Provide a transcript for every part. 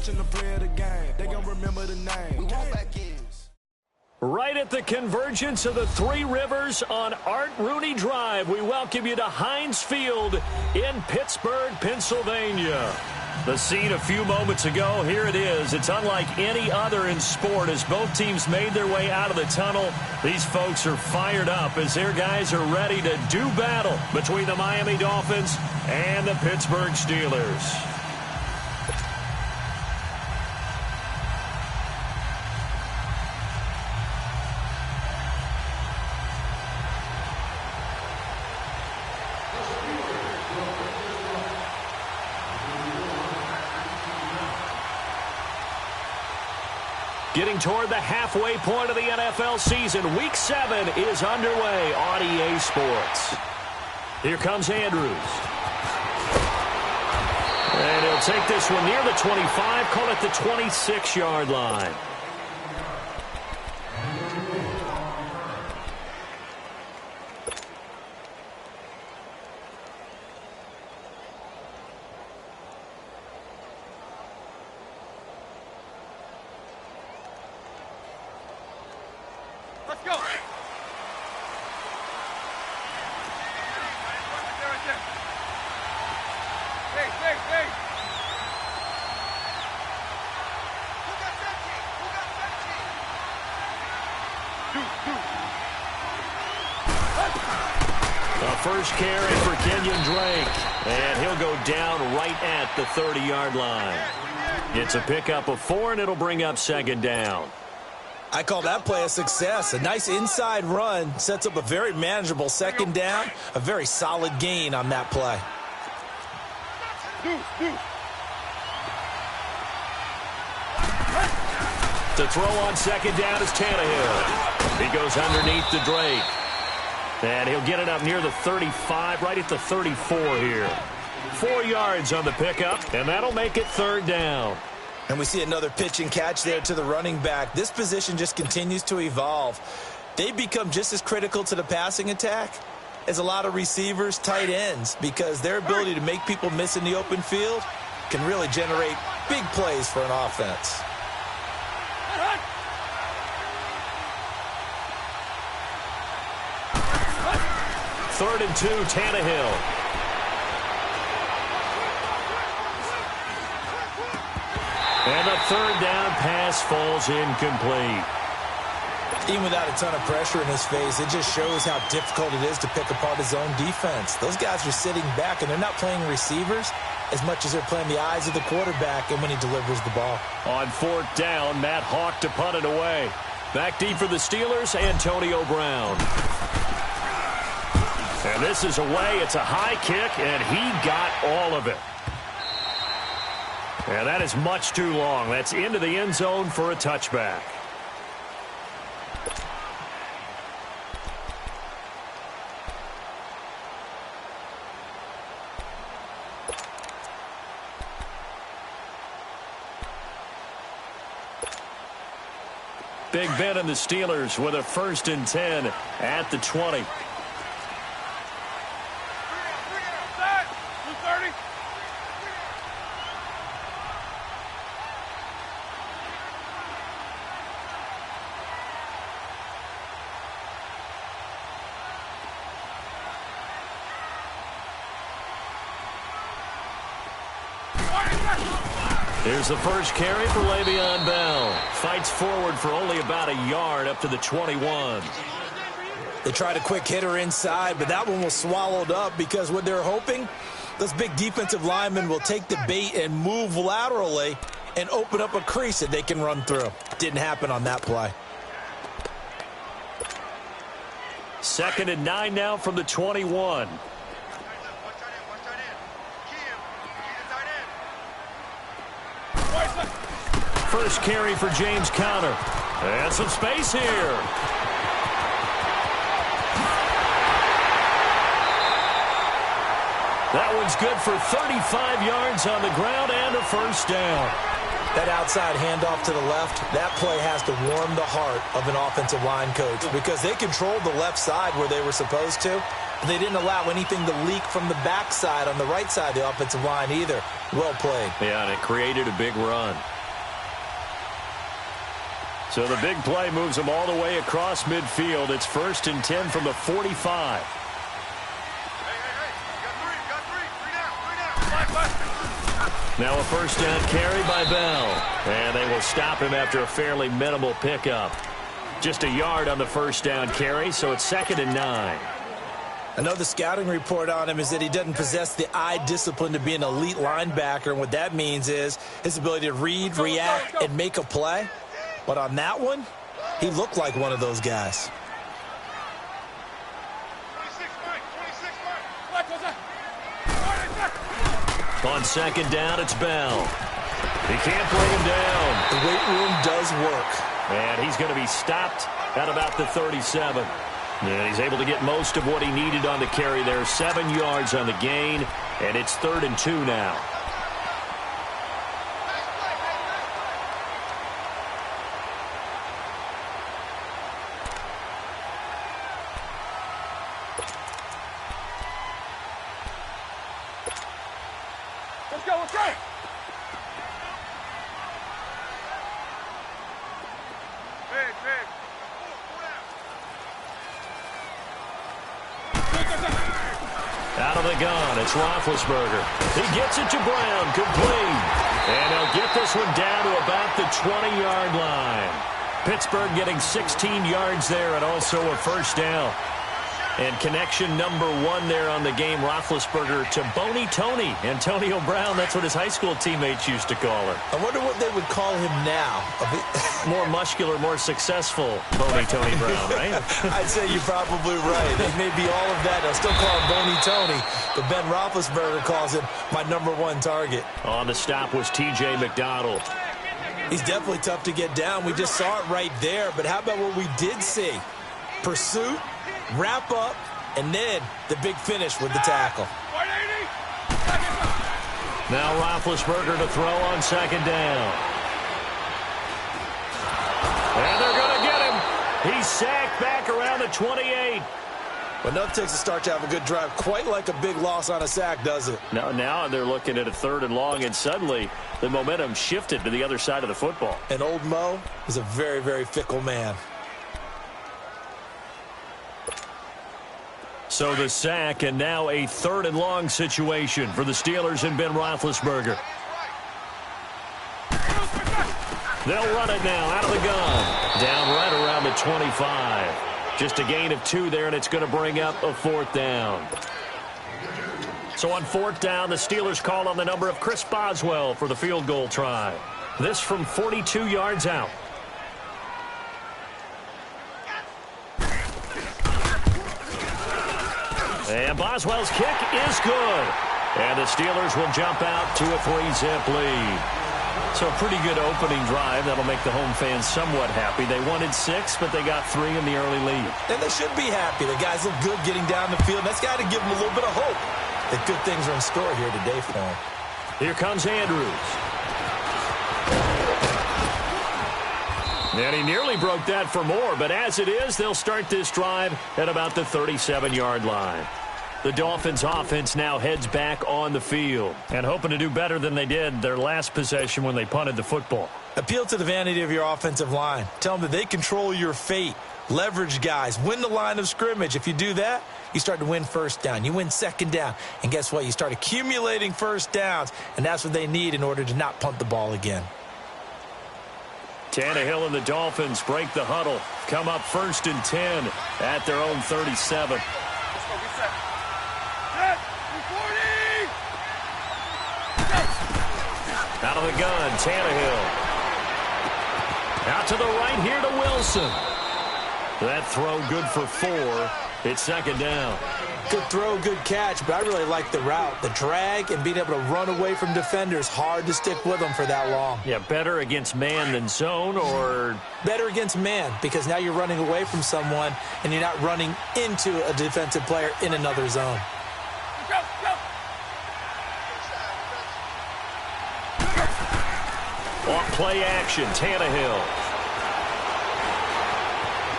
watching the play of the game. They gon' remember the name. We want back ends. Right at the convergence of the Three Rivers on Art Rooney Drive, we welcome you to Heinz Field in Pittsburgh, Pennsylvania. The scene a few moments ago, here it is. It's unlike any other in sport as both teams made their way out of the tunnel. These folks are fired up as their guys are ready to do battle between the Miami Dolphins and the Pittsburgh Steelers. Getting toward the halfway point of the NFL season, Week 7 is underway on EA Sports. Here comes Andrews. And he'll take this one near the 25, call it the 26-yard line. First carry for Kenyon Drake, and he'll go down right at the 30-yard line. It's a pickup of 4, and it'll bring up second down. I call that play a success. A nice inside run sets up a very manageable second down, a very solid gain on that play. To throw on second down is Tannehill. He goes underneath to Drake. And he'll get it up near the 35, right at the 34 here. 4 yards on the pickup, and that'll make it third down. And we see another pitch and catch there to the running back. This position just continues to evolve. They become just as critical to the passing attack as a lot of receivers, tight ends, because their ability to make people miss in the open field can really generate big plays for an offense. Third and 2, Tannehill. And the third down pass falls incomplete. Even without a ton of pressure in his face, it just shows how difficult it is to pick apart his own defense. Those guys are sitting back, and they're not playing receivers as much as they're playing the eyes of the quarterback and when he delivers the ball. On fourth down, Matt Hawk to punt it away. Back deep for the Steelers, Antonio Brown. And this is away. It's a high kick, and he got all of it. And that is much too long. That's into the end zone for a touchback. Big Ben and the Steelers with a 1st and 10 at the 20. Here's the first carry for Le'Veon Bell. Fights forward for only about a yard up to the 21. They tried a quick hitter inside, but that one was swallowed up because what they're hoping, those big defensive linemen will take the bait and move laterally and open up a crease that they can run through. Didn't happen on that play. 2nd and 9 now from the 21. First carry for James Conner. And some space here. That one's good for 35 yards on the ground and a first down. That outside handoff to the left, that play has to warm the heart of an offensive line coach because they controlled the left side where they were supposed to, They didn't allow anything to leak from the backside on the right side of the offensive line either. Well played. Yeah, and it created a big run. So the big play moves them all the way across midfield. It's 1st and 10 from the 45. Now a first down carry by Bell. And they will stop him after a fairly minimal pickup. Just a yard on the first down carry, so it's 2nd and 9. I know the scouting report on him is that he doesn't possess the eye discipline to be an elite linebacker, and what that means is his ability to read, react, and make a play. But on that one, he looked like one of those guys. On 2nd down, it's Bell. He can't bring him down. The weight room does work. And he's going to be stopped at about the 37. And he's able to get most of what he needed on the carry there. 7 yards on the gain, and it's 3rd and 2 now. Let's go, let's go! Out of the gun, it's Roethlisberger. He gets it to Brown, complete. And he'll get this one down to about the 20-yard line. Pittsburgh getting 16 yards there and also a first down. And connection number 1 there on the game, Roethlisberger to Boney Tony. Antonio Brown, that's what his high school teammates used to call him. I wonder what they would call him now. More muscular, more successful Boney Tony Brown, right? I'd say you're probably right. It may be all of that. They'll still call him Boney Tony, but Ben Roethlisberger calls him my number 1 target. On the stop was T.J. McDonald. He's definitely tough to get down. We just saw it right there, but how about what we did see? Pursuit, wrap up, and then the big finish with the tackle. Now Roethlisberger to throw on 2nd down. And they're going to get him. He's sacked back around the 28. But enough takes a start to have a good drive. Quite like a big loss on a sack, does it? Now they're looking at a 3rd and long, and suddenly the momentum shifted to the other side of the football. And old Mo is a very, very fickle man. So the sack, and now a 3rd and long situation for the Steelers and Ben Roethlisberger. They'll run it now out of the gun. Down right around the 25. Just a gain of 2 there, and it's going to bring up a 4th down. So on 4th down, the Steelers call on the number of Chris Boswell for the field goal try. This from 42 yards out. And Boswell's kick is good. And the Steelers will jump out to a 3-zip lead. So a pretty good opening drive. That'll make the home fans somewhat happy. They wanted 6, but they got 3 in the early lead. And they should be happy. The guys look good getting down the field. That's got to give them a little bit of hope that good things are in store here today for them. Here comes Andrews. And he nearly broke that for more, but as it is, they'll start this drive at about the 37-yard line. The Dolphins' offense now heads back on the field and hoping to do better than they did their last possession when they punted the football. Appeal to the vanity of your offensive line. Tell them that they control your fate. Leverage guys. Win the line of scrimmage. If you do that, you start to win first down. You win 2nd down. And guess what? You start accumulating first downs, and that's what they need in order to not punt the ball again. Tannehill and the Dolphins break the huddle. Come up 1st and 10 at their own 37. Out of the gun, Tannehill. Out to the right here to Wilson. That throw good for 4. It's 2nd down. Good throw, good catch, but I really like the route. The drag and being able to run away from defenders. Hard to stick with them for that long. Yeah, better against man than zone, or? Better against man, because now you're running away from someone and you're not running into a defensive player in another zone. Go, go. Off play action, Tannehill.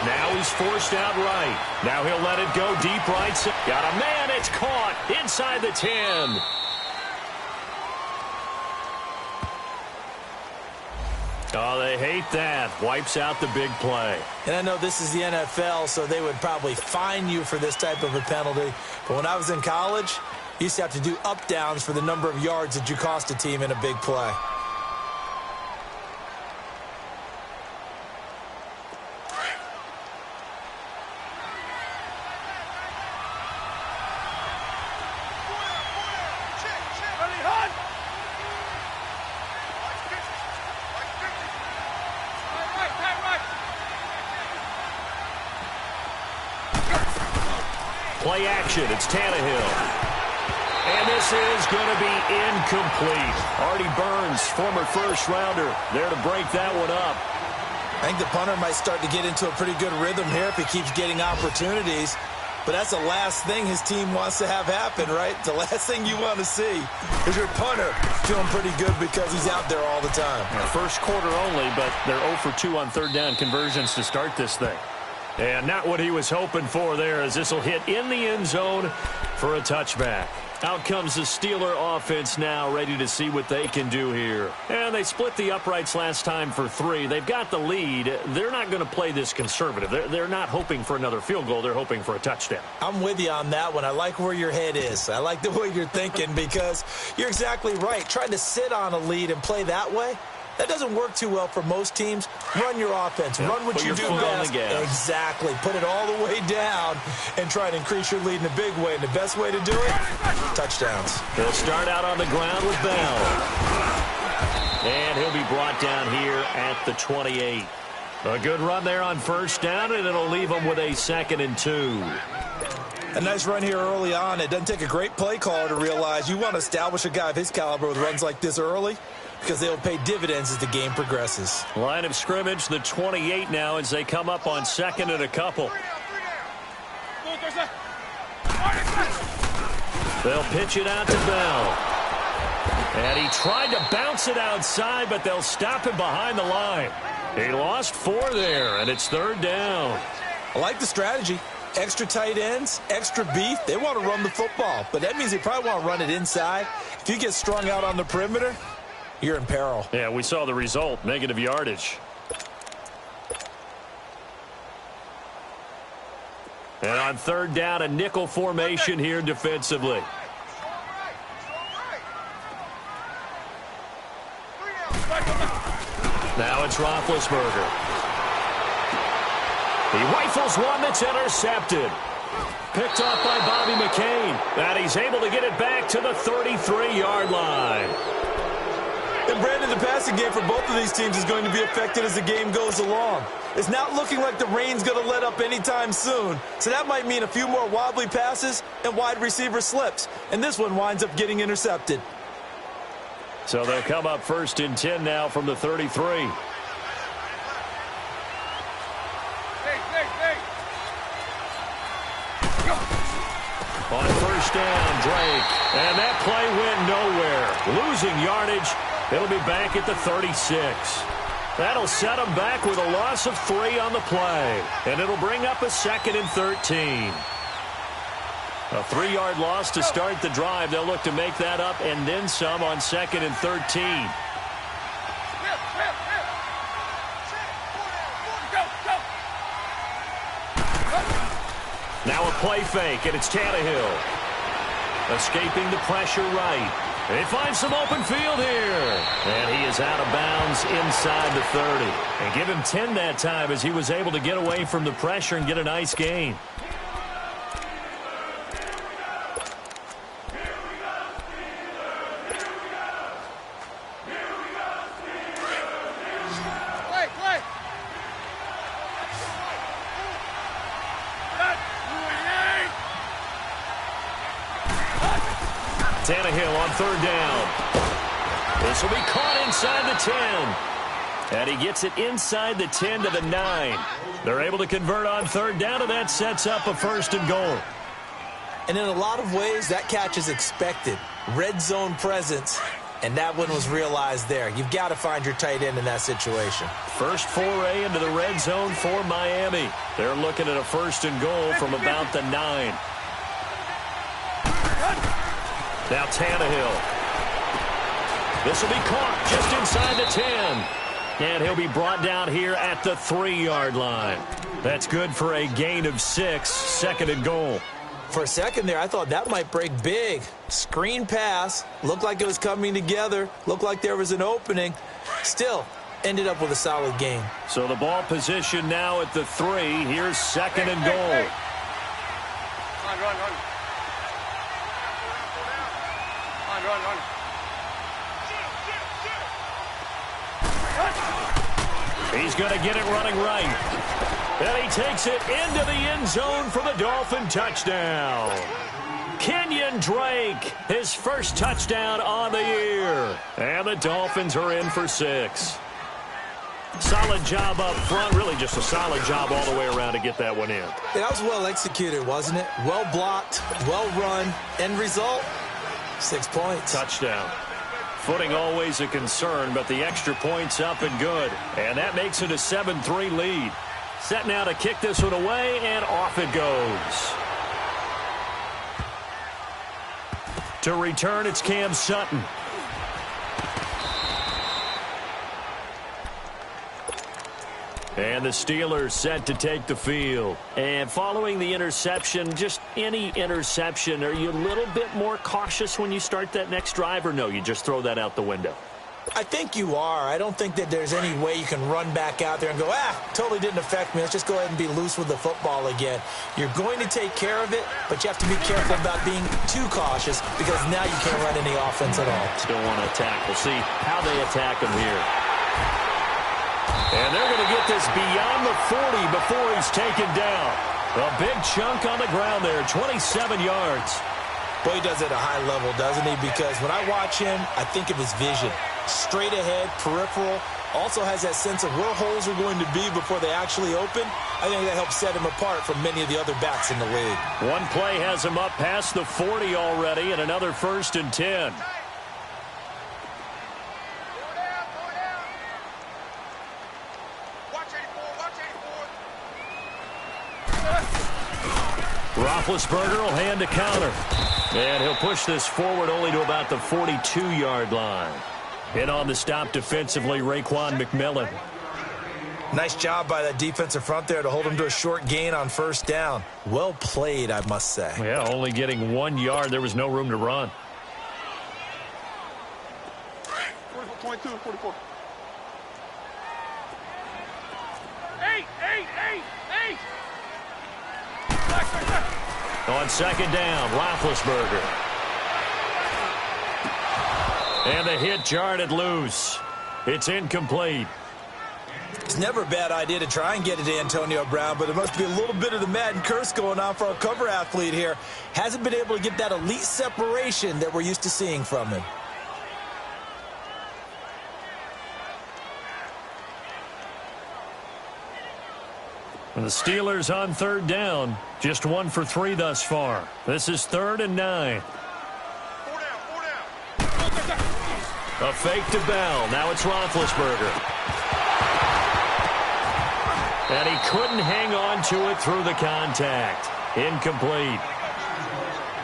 Now he's forced out right. Now he'll let it go deep right. Got a man. It's caught inside the 10. Oh, they hate that. Wipes out the big play. And I know this is the NFL, so they would probably fine you for this type of a penalty. But when I was in college, you used to have to do up-downs for the number of yards that you cost a team in a big play. Play action. It's Tannehill. And this is going to be incomplete. Artie Burns, former first-rounder, there to break that one up. I think the punter might start to get into a pretty good rhythm here if he keeps getting opportunities. But that's the last thing his team wants to have happen, right? The last thing you want to see is your punter feeling pretty good because he's out there all the time. Yeah, first quarter only, but they're 0 for 2 on third down conversions to start this thing. And not what he was hoping for there, as this will hit in the end zone for a touchback. Out comes the Steeler offense now, ready to see what they can do here. And they split the uprights last time for 3. They've got the lead. They're not going to play this conservative. They're not hoping for another field goal. They're hoping for a touchdown. I'm with you on that one. I like where your head is. I like the way you're thinking because you're exactly right. Trying to sit on a lead and play that way, that doesn't work too well for most teams. Run your offense. Yep. Run what you do best. Exactly. Put it all the way down and try to increase your lead in a big way. And the best way to do it, touchdowns. He'll start out on the ground with Bell. And he'll be brought down here at the 28. A good run there on first down, and it'll leave him with a 2nd and 2. A nice run here early on. It doesn't take a great play caller to realize you want to establish a guy of his caliber with runs like this early, because they'll pay dividends as the game progresses. Line of scrimmage, the 28 now, as they come up on 2nd and a couple. They'll pitch it out to Bell. And he tried to bounce it outside, but they'll stop him behind the line. He lost 4 there, and it's 3rd down. I like the strategy. Extra tight ends, extra beef. They want to run the football, but that means they probably want to run it inside. If you get strung out on the perimeter, you're in peril. Yeah, we saw the result, negative yardage. And on 3rd down, a nickel formation here defensively. Now it's Roethlisberger. He rifles one that's intercepted. Picked off by Bobby McCain. And he's able to get it back to the 33-yard line. And Brandon, the passing game for both of these teams is going to be affected as the game goes along. It's not looking like the rain's going to let up anytime soon. So that might mean a few more wobbly passes and wide receiver slips. And this one winds up getting intercepted. So they'll come up 1st and 10 now from the 33. On 1st down, Drake. And that play went nowhere. Losing yardage. It'll be back at the 36. That'll set them back with a loss of 3 on the play. And it'll bring up a 2nd and 13. A 3-yard loss to start the drive. They'll look to make that up and then some on 2nd and 13. Now a play fake, and it's Tannehill. Escaping the pressure right. They find some open field here. And he is out of bounds inside the 30. And give him 10 that time as he was able to get away from the pressure and get a nice gain. Tannehill on 3rd down. This will be caught inside the 10. And he gets it inside the 10 to the 9. They're able to convert on 3rd down, and that sets up a 1st and goal. And in a lot of ways, that catch is expected. Red zone presence. And that one was realized there. You've got to find your tight end in that situation. First foray into the red zone for Miami. They're looking at a 1st and goal from about the 9. Now Tannehill. This will be caught just inside the 10. And he'll be brought down here at the 3-yard line. That's good for a gain of 6, 2nd and goal. For a second there, I thought that might break big. Screen pass. Looked like it was coming together. Looked like there was an opening. Still, ended up with a solid gain. So the ball position now at the 3. Here's 2nd and goal. Run. Run. He's going to get it running right. And he takes it into the end zone for the Dolphin touchdown. Kenyon Drake, his first touchdown on the year. And the Dolphins are in for 6. Solid job up front. Really just a solid job all the way around to get that one in. That was well executed, wasn't it? Well blocked, well run. End result, 6 points. Touchdown. Footing always a concern, but the extra point's up and good. And that makes it a 7-3 lead. Set now to kick this one away, and off it goes. To return, it's Cam Sutton. And the Steelers set to take the field. And following the interception, just any interception, are you a little bit more cautious when you start that next drive, or no, you just throw that out the window? I think you are. I don't think that there's any way you can run back out there and go, totally didn't affect me. Let's just go ahead and be loose with the football again. You're going to take care of it, but you have to be careful about being too cautious because now you can't run any offense at all. Still want to attack. We'll see how they attack him here. And they're going to get this beyond the 40 before he's taken down. A big chunk on the ground there, 27 yards. Boy, he does it at a high level, doesn't he? Because when I watch him, I think of his vision. Straight ahead, peripheral. Also has that sense of where holes are going to be before they actually open. I think that helps set him apart from many of the other backs in the league. One play has him up past the 40 already, and another 1st and 10. Roethlisberger will hand a counter. And he'll push this forward only to about the 42-yard line. In on the stop defensively, Raekwon McMillan. Nice job by that defensive front there to hold him to a short gain on 1st down. Well played, I must say. Yeah, only getting 1 yard. There was no room to run. 22, 44. Eight. On 2nd down, Roethlisberger. And the hit jarred it loose. It's incomplete. It's never a bad idea to try and get it to Antonio Brown, but there must be a little bit of the Madden curse going on for our cover athlete here. Hasn't been able to get that elite separation that we're used to seeing from him. And the Steelers on 3rd down. Just 1 for 3 thus far. This is 3rd and 9. A fake to Bell. Now it's Roethlisberger. And he couldn't hang on to it through the contact. Incomplete.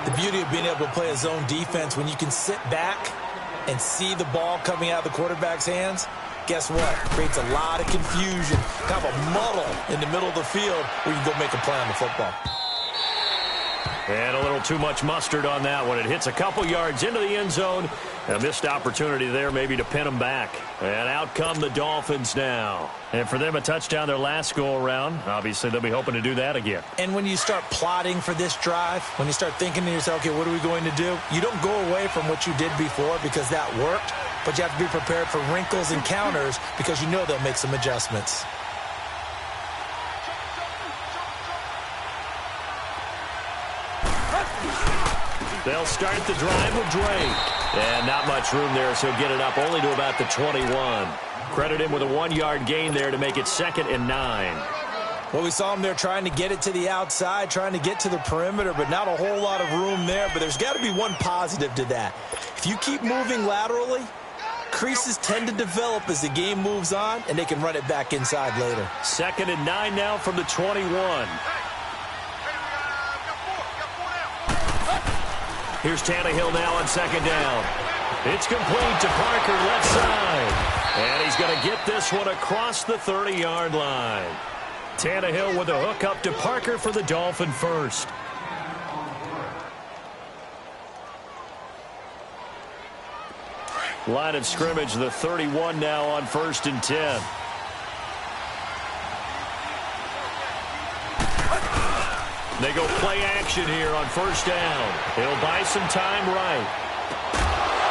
The beauty of being able to play a zone defense when you can sit back and see the ball coming out of the quarterback's hands, guess what? Creates a lot of confusion, kind of a muddle in the middle of the field where you can go make a play on the football. And a little too much mustard on that one. It hits a couple yards into the end zone. A missed opportunity there maybe to pin them back. And out come the Dolphins now. And for them, a touchdown their last go-around. Obviously, they'll be hoping to do that again. And when you start plotting for this drive, when you start thinking to yourself, okay, what are we going to do? You don't go away from what you did before because that worked. But you have to be prepared for wrinkles and counters because you know they'll make some adjustments. They'll start the drive with Drake. And not much room there, so he'll get it up only to about the 21. Credit him with a 1-yard gain there to make it 2nd and 9. Well, we saw him there trying to get it to the outside, trying to get to the perimeter, but not a whole lot of room there. But there's got to be one positive to that. If you keep moving laterally, creases tend to develop as the game moves on, and they can run it back inside later. 2nd and 9 now from the 21. Here's Tannehill now on 2nd down. It's complete to Parker, left side. And he's going to get this one across the 30-yard line. Tannehill with a hook up to Parker for the Dolphin first. Line of scrimmage, the 31 now on 1st and 10. They go play action here on 1st down. He'll buy some time right.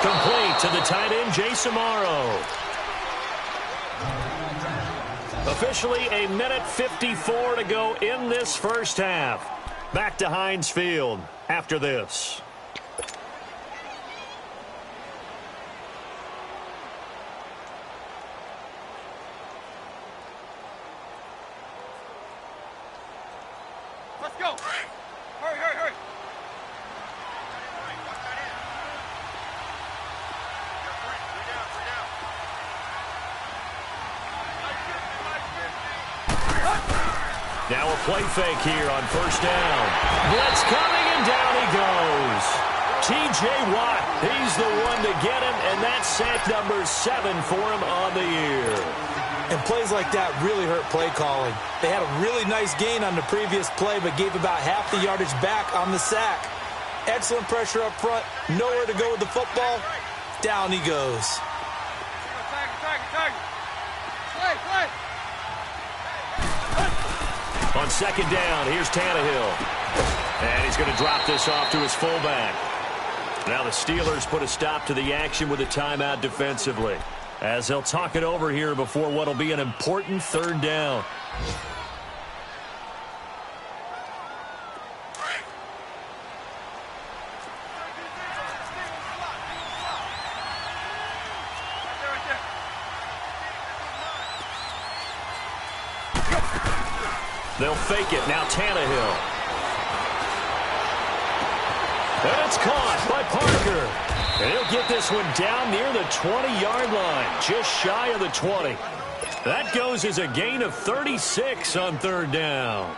Complete to the tight end, Jason Morrow. Officially a minute 54 to go in this first half. Back to Heinz Field after this. Let's go. Hurry, hurry, hurry. Now a play fake here on 1st down. Blitz coming, and down he goes. T.J. Watt, he's the one to get him, and that's sack number 7 for him on the year. And plays like that really hurt play calling. They had a really nice gain on the previous play, but gave about half the yardage back on the sack. Excellent pressure up front, nowhere to go with the football. Down he goes. Play. On 2nd down, here's Tannehill. And he's going to drop this off to his fullback. Now the Steelers put a stop to the action with a timeout defensively, as they'll talk it over here before what will be an important 3rd down. They'll fake it. Now Tannehill. And it's caught by Parker. And he'll get this one down near the 20-yard line, just shy of the 20. That goes as a gain of 36 on 3rd down.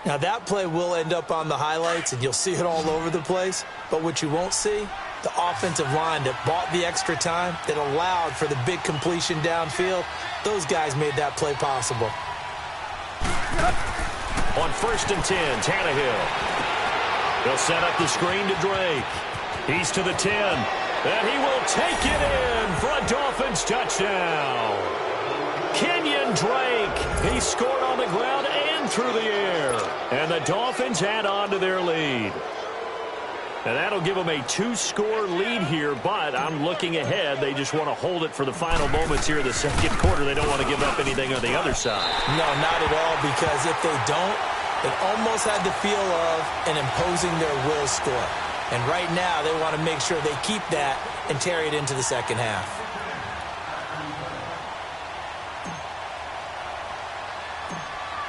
Now that play will end up on the highlights, and you'll see it all over the place. But what you won't see, the offensive line that bought the extra time, that allowed for the big completion downfield, those guys made that play possible. On 1st and 10, Tannehill. He'll set up the screen to Drake. He's to the 10, and he will take it in for a Dolphins touchdown. Kenyon Drake, he scored on the ground and through the air, and the Dolphins add on to their lead. And that'll give them a 2-score lead here, but I'm looking ahead. They just want to hold it for the final moments here in the 2nd quarter. They don't want to give up anything on the other side. No, not at all, because if they don't, it almost had the feel of an imposing their will score. And right now, they want to make sure they keep that and carry it into the 2nd half.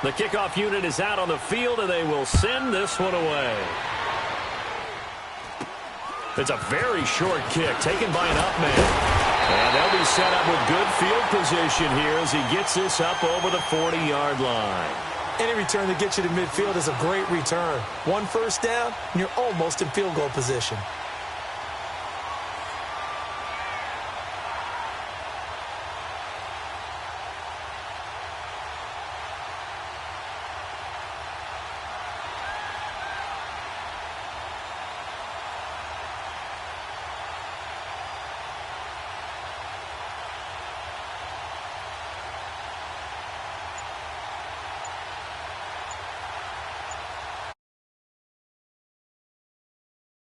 The kickoff unit is out on the field, and they will send this one away. It's a very short kick taken by an up man. And they'll be set up with good field position here as he gets this up over the 40-yard line. Any return that gets you to midfield is a great return. 1 first down, and you're almost in field goal position.